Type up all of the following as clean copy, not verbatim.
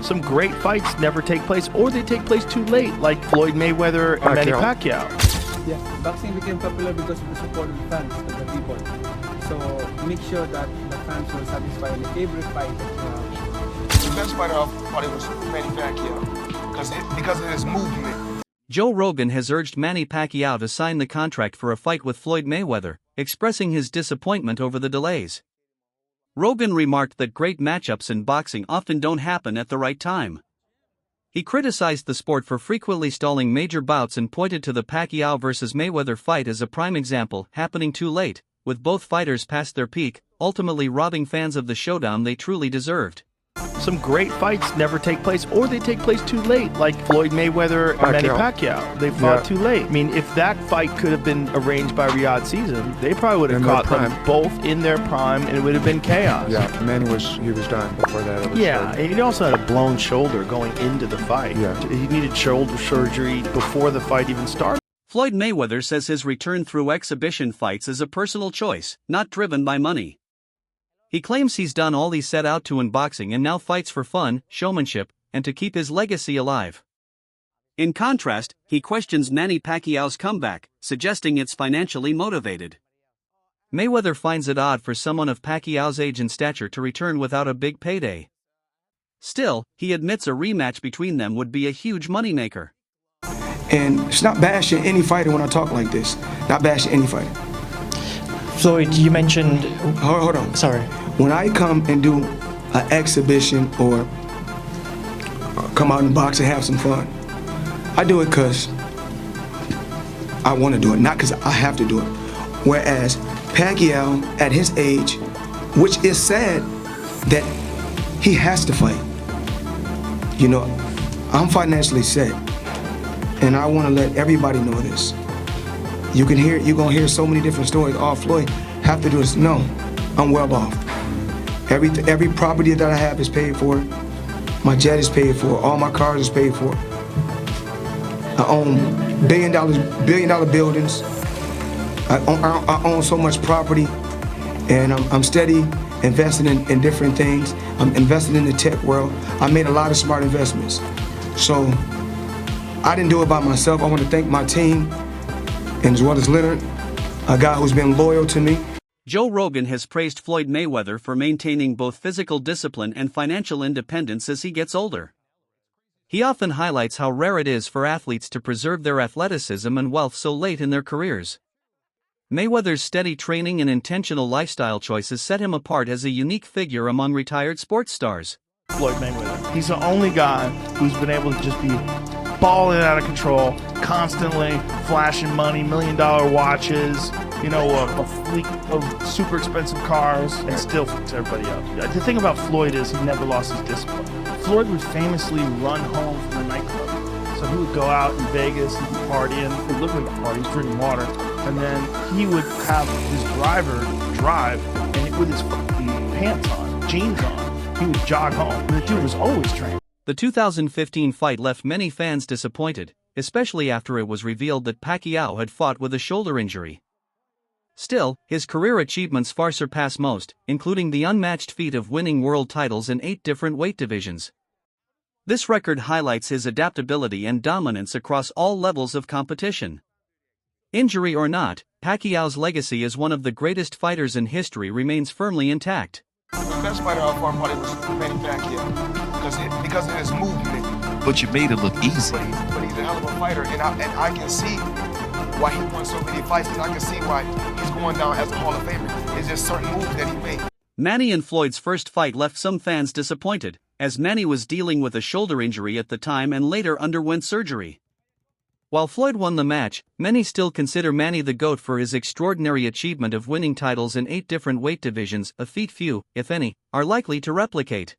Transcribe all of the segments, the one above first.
Some great fights never take place, or they take place too late, like Floyd Mayweather and Manny Pacquiao. Yeah, boxing became popular because of the support of the fans, of the people. So make sure that the fans will satisfy every fight that you have. The best fighter I thought it was Manny Pacquiao because of his movement. Joe Rogan has urged Manny Pacquiao to sign the contract for a fight with Floyd Mayweather, expressing his disappointment over the delays. Rogan remarked that great matchups in boxing often don't happen at the right time. He criticized the sport for frequently stalling major bouts and pointed to the Pacquiao vs. Mayweather fight as a prime example, happening too late, with both fighters past their peak, ultimately robbing fans of the showdown they truly deserved. Some great fights never take place, or they take place too late, like Floyd Mayweather and Manny Pacquiao. They fought too late. I mean, if that fight could have been arranged by Riyadh Season, they probably would have caught them both in their prime, and it would have been chaos. Yeah, Manny was done before that. Yeah, and he also had a blown shoulder going into the fight. Yeah. He needed shoulder surgery before the fight even started. Floyd Mayweather says his return through exhibition fights is a personal choice, not driven by money. He claims he's done all he set out to in boxing and now fights for fun, showmanship, and to keep his legacy alive. In contrast, he questions Manny Pacquiao's comeback, suggesting it's financially motivated. Mayweather finds it odd for someone of Pacquiao's age and stature to return without a big payday. Still, he admits a rematch between them would be a huge moneymaker. And it's not bashing any fighter when I talk like this. Not bashing any fighter. Floyd, you mentioned... Hold on. Sorry. When I come and do an exhibition or come out and box and have some fun, I do it because I want to do it, not because I have to do it. Whereas Pacquiao, at his age, which is sad that he has to fight. You know, I'm financially set, and I want to let everybody know this. You're gonna hear so many different stories. Oh, Floyd have to do this. No, I'm well off. Every property that I have is paid for. My jet is paid for. All my cars is paid for. I own billion dollar buildings. I own so much property, and I'm steady investing in different things. I'm investing in the tech world. I made a lot of smart investments. So I didn't do it by myself. I want to thank my team, and as well as Leonard, a guy who's been loyal to me. Joe Rogan has praised Floyd Mayweather for maintaining both physical discipline and financial independence as he gets older. He often highlights how rare it is for athletes to preserve their athleticism and wealth so late in their careers. Mayweather's steady training and intentional lifestyle choices set him apart as a unique figure among retired sports stars. Floyd Mayweather. He's the only guy who's been able to just be balling out of control, constantly flashing money, $1 million watches, a fleet of super expensive cars, and still fucks everybody up. The thing about Floyd is he never lost his discipline. Floyd would famously run home from the nightclub. So he would go out in Vegas and partying. He lived in the party, he's drinking water, and then he would have his driver drive, and with his fucking pants on, jeans on, he would jog home. And the dude was always trained. The 2015 fight left many fans disappointed, especially after it was revealed that Pacquiao had fought with a shoulder injury. Still, his career achievements far surpass most, including the unmatched feat of winning world titles in 8 different weight divisions. This record highlights his adaptability and dominance across all levels of competition. Injury or not, Pacquiao's legacy as one of the greatest fighters in history remains firmly intact. The best fighter I thought it was Manny Pacquiao because of his movement. But you made it look easy. But he's a hell of a fighter, and I can see why he won so many fights, and I can see why he's going down as a Hall of Famer. It's just certain moves that he made. Manny and Floyd's first fight left some fans disappointed, as Manny was dealing with a shoulder injury at the time and later underwent surgery. While Floyd won the match, many still consider Manny the GOAT for his extraordinary achievement of winning titles in 8 different weight divisions, a feat few, if any, are likely to replicate.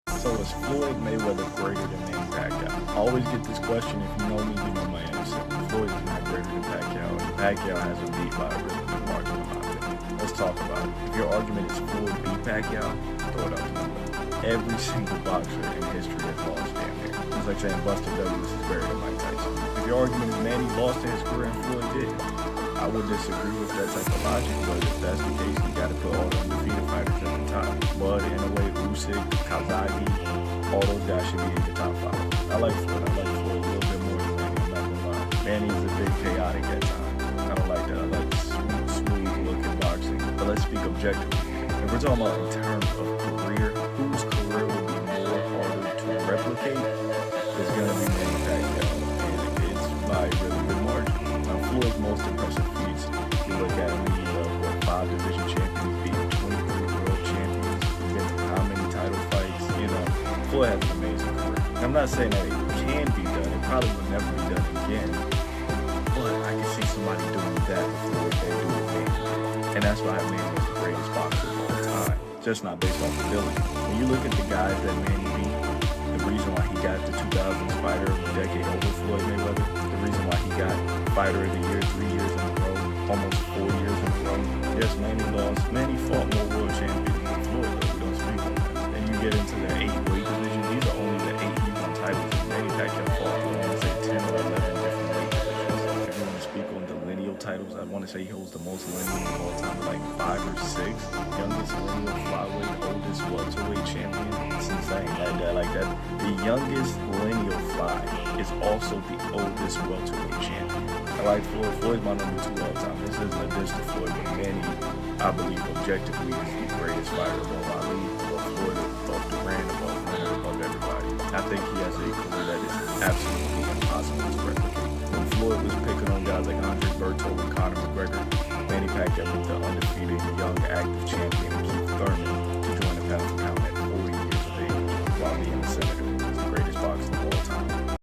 So is Floyd Mayweather greater than Manny Pacquiao? I always get this question. If you know me, you know my answer. Floyd is not greater than Pacquiao, and Pacquiao has a beat by a really good margin in my opinion. Let's talk about it. If your argument is Floyd beat Pacquiao, throw it out the window. Every single boxer in history has lost damn near. It's like saying Buster Douglas is greater than Mike Tyson. If your argument is Manny lost in his career and Floyd did, I would disagree with that type of logic, but if that's the case, you got to put all the undefeated fighters at the top. Bud, Inoue, Usyk, Kazagi, all those guys should be in the top 5. I like Floyd. I like Floyd a little bit more than Manny. I'm not gonna lie. Manny's a bit chaotic at times. I don't like that. I like smooth looking boxing. But let's speak objectively. If we're talking about in terms of career, whose career will be more harder to replicate, it's gonna be Manny Pacquiao, and it's by a really good margin. Now, Floyd's most impressive feats, you look at him, he's 5 division champions, beating 23 world champions, been to how many title fights, you know. Floyd has an amazing career. And I'm not saying that it can be done, it probably will never be done again, but I can see somebody doing that before they do it again. And that's why Manny is the greatest boxer of all time, just not based off ability. When you look at the guys that Manny beat, the reason why he got the 2000s Fighter of the Decade over Floyd Mayweather, the reason why he got Fighter of the Year 3 years in a row, almost 4 years in a row. Yes, Manny lost. Manny fought more world champions than Floyd, though. We don't speak on that. Then you get into the 8-weight division. These are only the 8 he won titles. Manny Pacquiao fought, I want to say, 10 or 11 different weight divisions. If you want to speak on the lineal titles, I want to say he holds the most lineal of all time, like 5 or 6. Youngest lineal flyweight, oldest welterweight champion. It's insane like that. The youngest lineal fly is also the oldest welterweight champion. I like Floyd. Floyd's my number 2 all time. This isn't a diss to Floyd, but Manny, I believe, objectively, is the greatest fighter above Ali, above Floyd, above Durant, above Leonard, above everybody. I think he has a career that is absolutely impossible to replicate. When Floyd was picking on guys like Andre Berto and Conor McGregor, Manny Pacquiao was the undefeated young active champion Keith Thurman to join the pound for pound at 40 years of age while being a senator. He's the greatest boxer of all time.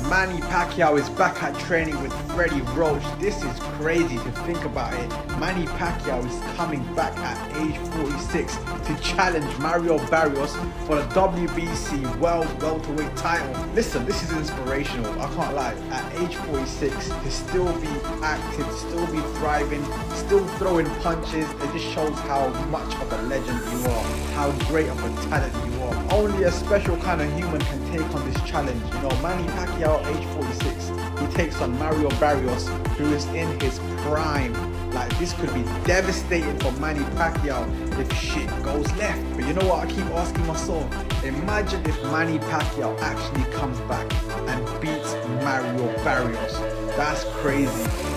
Manny Pacquiao is back at training with Freddie Roach. This is crazy to think about it. Manny Pacquiao is coming back at age 46 to challenge Mario Barrios for the WBC World Welterweight title. Listen, this is inspirational. I can't lie. At age 46, to still be active, still be thriving, still throwing punches, it just shows how much of a legend you are, how great of a talent you are. Only a special kind of human can take on this challenge. You know, Manny Pacquiao, age 46, he takes on Mario Barrios, who is in his prime. Like, this could be devastating for Manny Pacquiao if shit goes left. But you know what I keep asking myself? Imagine if Manny Pacquiao actually comes back and beats Mario Barrios. That's crazy.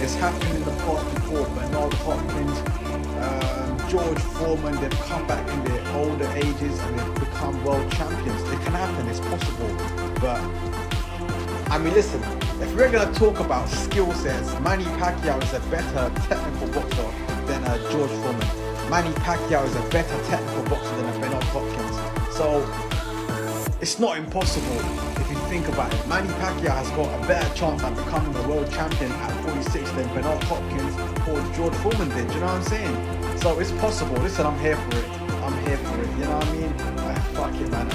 It's happened in the past before. Bernard Hopkins, George Foreman, they've come back in their older ages and they've become world champions. It can happen, it's possible. But I mean, listen, if we're going to talk about skill sets, Manny Pacquiao is a better technical boxer than George Foreman. Manny Pacquiao is a better technical boxer than Bernard Hopkins. So it's not impossible if you think about it. Manny Pacquiao has got a better chance at becoming a world champion at 46 than Bernard Hopkins or George Foreman did. Do you know what I'm saying? So it's possible. Listen, I'm here for it. I'm here for it. You know what I mean? Fuck it, man.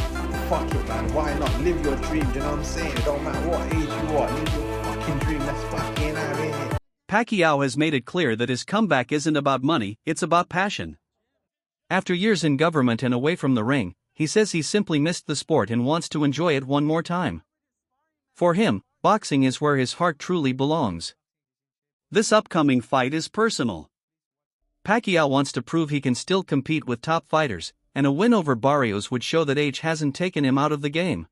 Fuck it, man. Why not? Live your dream. Do you know what I'm saying? It don't matter what age you are. Live your fucking dream. Let's fucking out of here. Pacquiao has made it clear that his comeback isn't about money, it's about passion. After years in government and away from the ring, he says he simply missed the sport and wants to enjoy it one more time. For him, boxing is where his heart truly belongs. This upcoming fight is personal. Pacquiao wants to prove he can still compete with top fighters, and a win over Barrios would show that age hasn't taken him out of the game.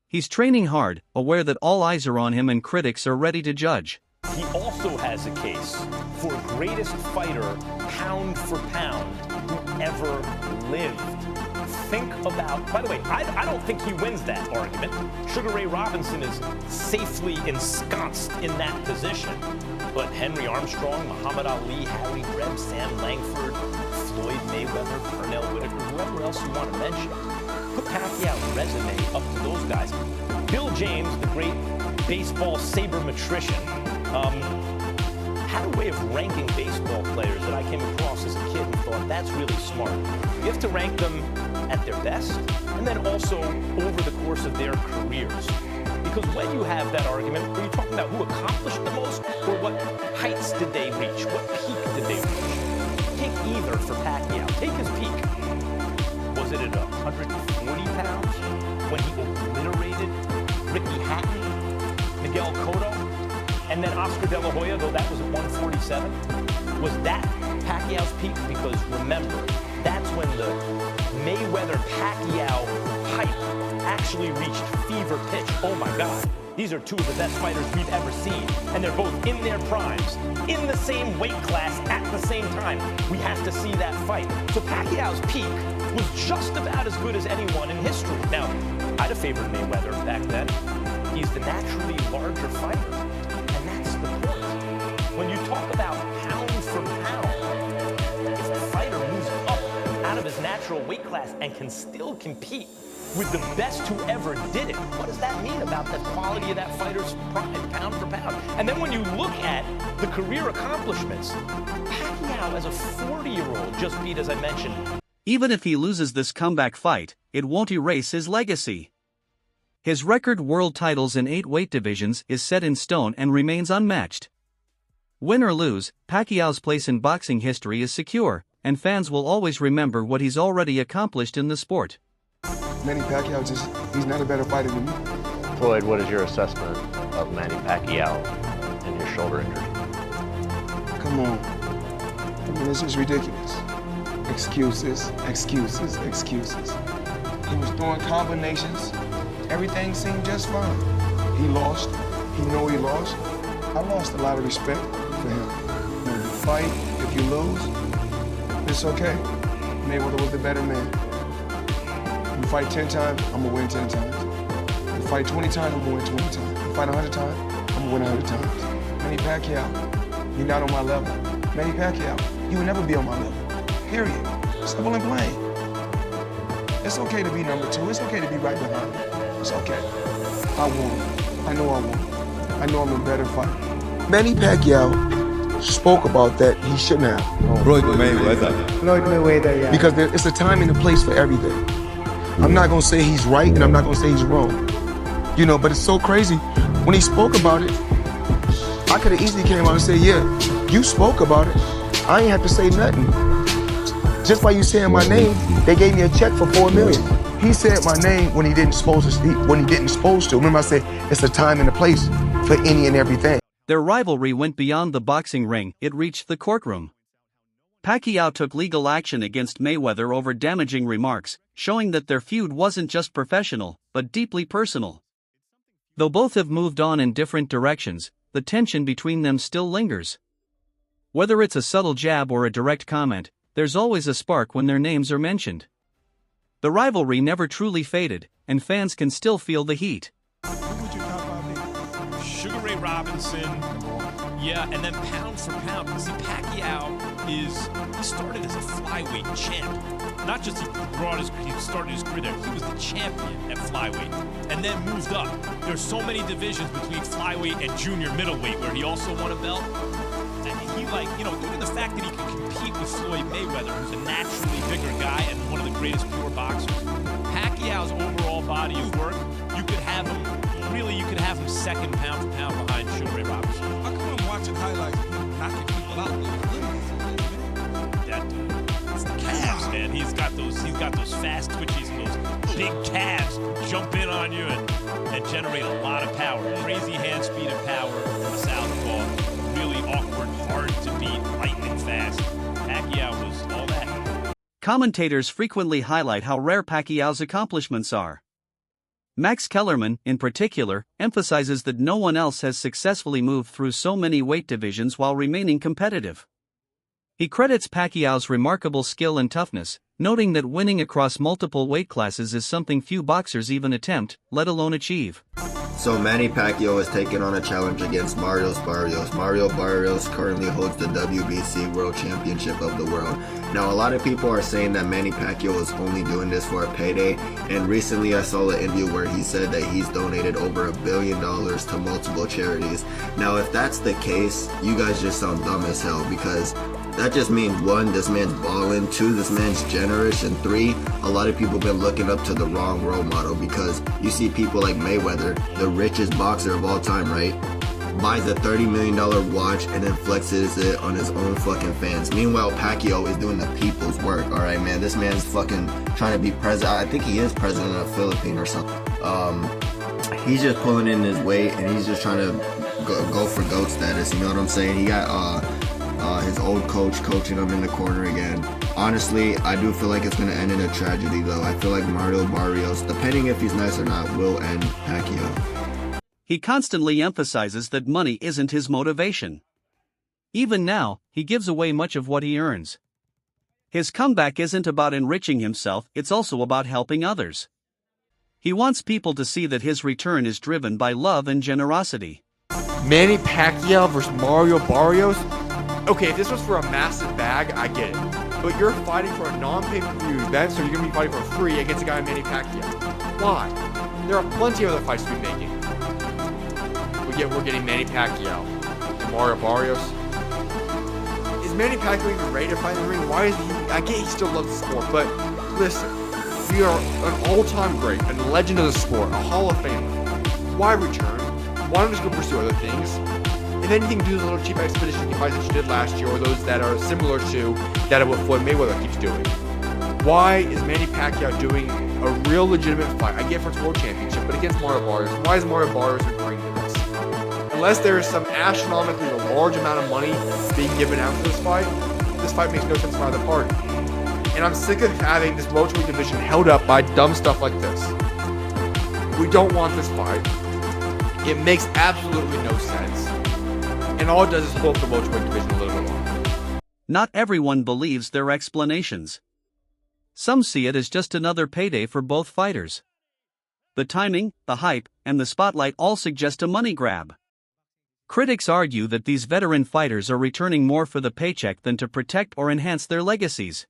He's training hard, aware that all eyes are on him and critics are ready to judge. He also has a case for greatest fighter, pound for pound, who ever lived. Think about, by the way, I don't think he wins that argument. Sugar Ray Robinson is safely ensconced in that position. But Henry Armstrong, Muhammad Ali, Harry Reb, Sam Langford, Floyd Mayweather, Pernell Whitaker, whoever else you want to mention, put Pacquiao's resume up to those guys. Bill James, the great baseball sabermetrician, had a way of ranking baseball players that I came across as a kid and thought, that's really smart. You have to rank them at their best and then also over the course of their careers. Because when you have that argument, are you talking about who accomplished the most or what heights did they reach? What peak did they reach? Take either for Pacquiao. Take his peak. Was it at 140 pounds when he obliterated Ricky Hatton, Miguel Cotto, and then Oscar De La Hoya, though that was at 147? Was that Pacquiao's peak? Because remember, that's when the Mayweather-Pacquiao hype actually reached fever pitch. Oh my God, these are two of the best fighters we've ever seen, and they're both in their primes, in the same weight class at the same time. We have to see that fight. So Pacquiao's peak was just about as good as anyone in history. Now, I'd have favored Mayweather back then. He's the naturally larger fighter, and that's the point. When you talk about pound for pound, if a fighter moves up out of his natural weight class and can still compete with the best who ever did it, what does that mean about the quality of that fighter's prime, pound for pound? And then when you look at the career accomplishments, Pacquiao as a 40-year-old just beat, as I mentioned. Even if he loses this comeback fight, it won't erase his legacy. His record world titles in 8 weight divisions is set in stone and remains unmatched. Win or lose, Pacquiao's place in boxing history is secure, and fans will always remember what he's already accomplished in the sport. Manny Pacquiao he's not a better fighter than me. Floyd, what is your assessment of Manny Pacquiao and his shoulder injury? Come on. I mean, this is ridiculous. Excuses, excuses, excuses. He was throwing combinations. Everything seemed just fine. He lost. He know he lost. I lost a lot of respect for him. When you fight, if you lose, it's okay. Mayweather was the better man. You fight 10 times, I'm gonna win 10 times. You fight 20 times, I'm gonna win 20 times. You fight 100 times, I'm gonna win 100 times. Manny Pacquiao, you're not on my level. Manny Pacquiao, you will never be on my level. Period. Simple and plain. It's okay to be number 2. It's okay to be right behind me. It's okay. I won. I know I won. I know I'm a better fighter. Manny Pacquiao spoke about that he shouldn't have. Floyd Mayweather. Floyd Mayweather, yeah. Because it's a time and a place for everything. I'm not gonna say he's right and I'm not gonna say he's wrong. You know, but it's so crazy. When he spoke about it, I could have easily came out and said, yeah, you spoke about it. I ain't have to say nothing. Just by you saying my name, they gave me a check for $4 million. He said my name when he didn't supposed to. Remember I said it's a time and a place for any and everything. Their rivalry went beyond the boxing ring, it reached the courtroom. Pacquiao took legal action against Mayweather over damaging remarks, showing that their feud wasn't just professional, but deeply personal. Though both have moved on in different directions, the tension between them still lingers. Whether it's a subtle jab or a direct comment, there's always a spark when their names are mentioned. The rivalry never truly faded, and fans can still feel the heat. Who would you top out? Sugar Ray Robinson. Yeah, and then pound for pound. See, Pacquiao he started as a flyweight champ. Not just he started his career there, he was the champion at flyweight, and then moved up. There's so many divisions between flyweight and junior middleweight where he also won a belt. And he, even the fact that he could compete with Floyd Mayweather, who's a naturally bigger guy and one of the greatest pure boxers. Pacquiao's overall body of work, you could have him second pound for pound behind Sugar Ray Robinson. How come I'm watching highlights knocking people out? That dude, it's the calves, man. He's got those fast twitchies and those big calves jump in on you and generate a lot of power. Crazy hand speed and power from a southpaw. Really awkward, hard to beat, lightning fast. Pacquiao was all that. Commentators frequently highlight how rare Pacquiao's accomplishments are. Max Kellerman, in particular, emphasizes that no one else has successfully moved through so many weight divisions while remaining competitive. He credits Pacquiao's remarkable skill and toughness, noting that winning across multiple weight classes is something few boxers even attempt, let alone achieve. So Manny Pacquiao has taken on a challenge against Mario Barrios. Mario Barrios currently holds the WBC World Championship of the world. Now a lot of people are saying that Manny Pacquiao is only doing this for a payday, and recently I saw an interview where he said that he's donated over $1 billion to multiple charities. Now if that's the case, you guys just sound dumb as hell, because That just means 1, this man's balling, 2, this man's generous, and 3, a lot of people been looking up to the wrong role model, because you see people like Mayweather, the richest boxer of all time, right? Buys a $30 million watch and then flexes it on his own fucking fans. Meanwhile, Pacquiao is doing the people's work, alright, man? This man's fucking trying to be president. I think he is president of the Philippines or something. He's just pulling in his weight, and he's just trying to go for GOAT status, you know what I'm saying? He got his old coach coaching him in the corner again. Honestly, I do feel like it's going to end in a tragedy, though. I feel like Mario Barrios, depending if he's nice or not, will end Pacquiao. He constantly emphasizes that money isn't his motivation. Even now, he gives away much of what he earns. His comeback isn't about enriching himself, it's also about helping others. He wants people to see that his return is driven by love and generosity. Manny Pacquiao versus Mario Barrios? Okay, if this was for a massive bag, I get it. But you're fighting for a non-pay-per-view event, so you're going to be fighting for free against a guy Manny Pacquiao. Why? There are plenty of other fights to be making. But yet we're getting Manny Pacquiao and Mario Barrios. Is Manny Pacquiao even ready to fight in the ring? Why is he? I get he still loves the sport, but listen, we are an all-time great, a legend of the sport, a Hall of Famer. Why return? Why don't you just go pursue other things? If anything, do those little cheap expedition fights that you did last year, or those that are similar to that of what Floyd Mayweather keeps doing. Why is Manny Pacquiao doing a real legitimate fight? I get for its world championship, but against Mario Barrios. Why is Mario Barrios agreeing to this? Unless there is some astronomically large amount of money being given out for this fight makes no sense for either party. And I'm sick of having this welterweight division held up by dumb stuff like this. We don't want this fight. It makes absolutely no sense. And all it does is hold the welterweight division a little bit longer. Not everyone believes their explanations. Some see it as just another payday for both fighters. The timing, the hype, and the spotlight all suggest a money grab. Critics argue that these veteran fighters are returning more for the paycheck than to protect or enhance their legacies.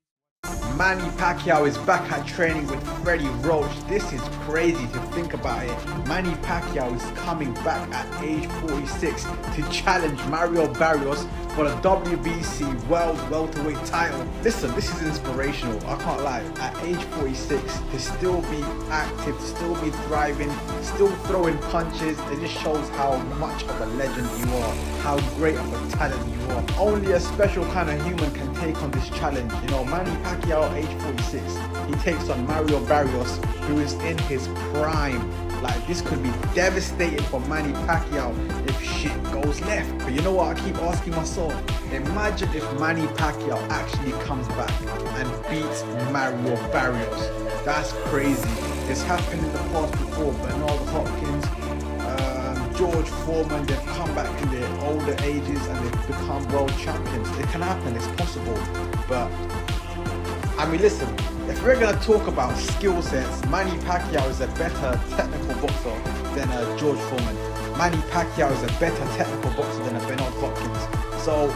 Manny Pacquiao is back at training with Freddie Roach. This is crazy to think about it. Manny Pacquiao is coming back at age 46 to challenge Mario Barrios for the WBC World Welterweight title. Listen, this is inspirational. I can't lie. At age 46, to still be active, to still be thriving, still throwing punches, it just shows how much of a legend you are, how great of a talent you are. Only a special kind of human can take on this challenge. You know, Manny Pacquiao at age 46, he takes on Mario Barrios, who is in his prime. Like, this could be devastating for Manny Pacquiao if shit goes left. But you know what I keep asking myself? Imagine if Manny Pacquiao actually comes back and beats Mario Barrios. That's crazy. It's happened in the past before. Bernard Hopkins, George Foreman, they've come back in their older ages and they've become world champions. It can happen, it's possible. But I mean, listen, if we're going to talk about skill sets, Manny Pacquiao is a better technical boxer than George Foreman. Manny Pacquiao is a better technical boxer than Bernard Hopkins. So,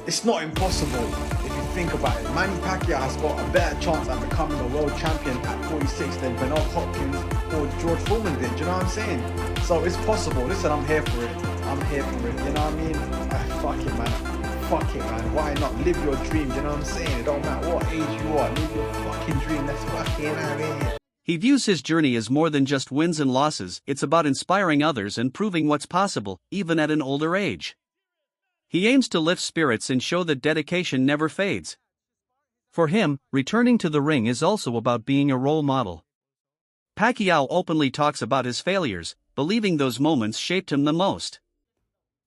it's not impossible if you think about it. Manny Pacquiao has got a better chance at becoming a world champion at 46 than Bernard Hopkins or George Foreman did. Do you know what I'm saying? So, it's possible. Listen, I'm here for it. I'm here for it. You know what I mean? Fuck it, man. Fuck it, man. Why not live your dream? You know what I'm saying? It don't matter what age you are. Live your fucking dream. Let's fucking out of here. He views his journey as more than just wins and losses. It's about inspiring others and proving what's possible, even at an older age. He aims to lift spirits and show that dedication never fades. For him, returning to the ring is also about being a role model. Pacquiao openly talks about his failures, believing those moments shaped him the most.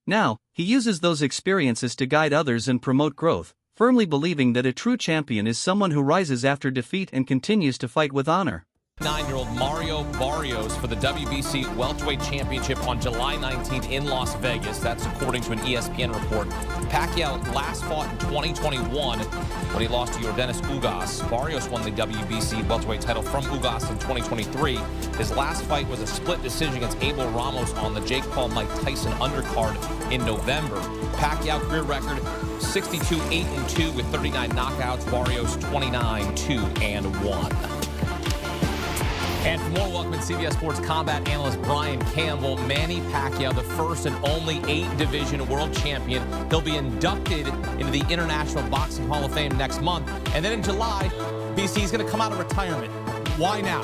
Now, he uses those experiences to guide others and promote growth, firmly believing that a true champion is someone who rises after defeat and continues to fight with honor. 9-year-old Mario Barrios for the WBC Welterweight Championship on July 19th in Las Vegas. That's according to an ESPN report. Pacquiao last fought in 2021 when he lost to Yordenis Ugas. Barrios won the WBC Welterweight title from Ugas in 2023. His last fight was a split decision against Abel Ramos on the Jake Paul-Mike Tyson undercard in November. Pacquiao career record 62-8-2 with 39 knockouts. Barrios 29-2-1. And for more, welcome in CBS Sports combat analyst Brian Campbell. Manny Pacquiao, the first and only 8-division world champion. He'll be inducted into the International Boxing Hall of Fame next month. And then in July, BC is going to come out of retirement. Why now?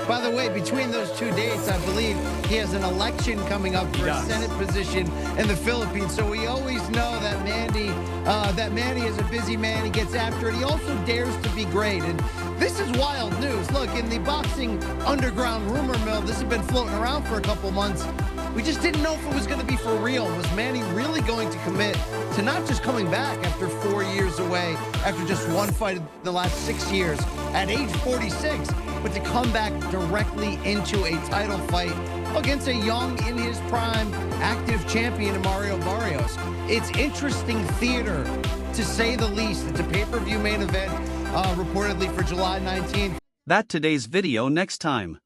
By the way, between those 2 dates, I believe he has an election coming up for a Senate position in the Philippines. So we always know that Manny is a busy man. He gets after it. He also dares to be great. And this is wild news. Look, in the boxing underground rumor mill, this has been floating around for a couple months. We just didn't know if it was going to be for real. Was Manny really going to commit to not just coming back after 4 years away, after just one fight in the last 6 years, at age 46, but to come back directly into a title fight against a young, in his prime, active champion in Mario Barrios? It's interesting theater, to say the least. It's a pay-per-view main event, reportedly for July 19th. That's today's video. Next time.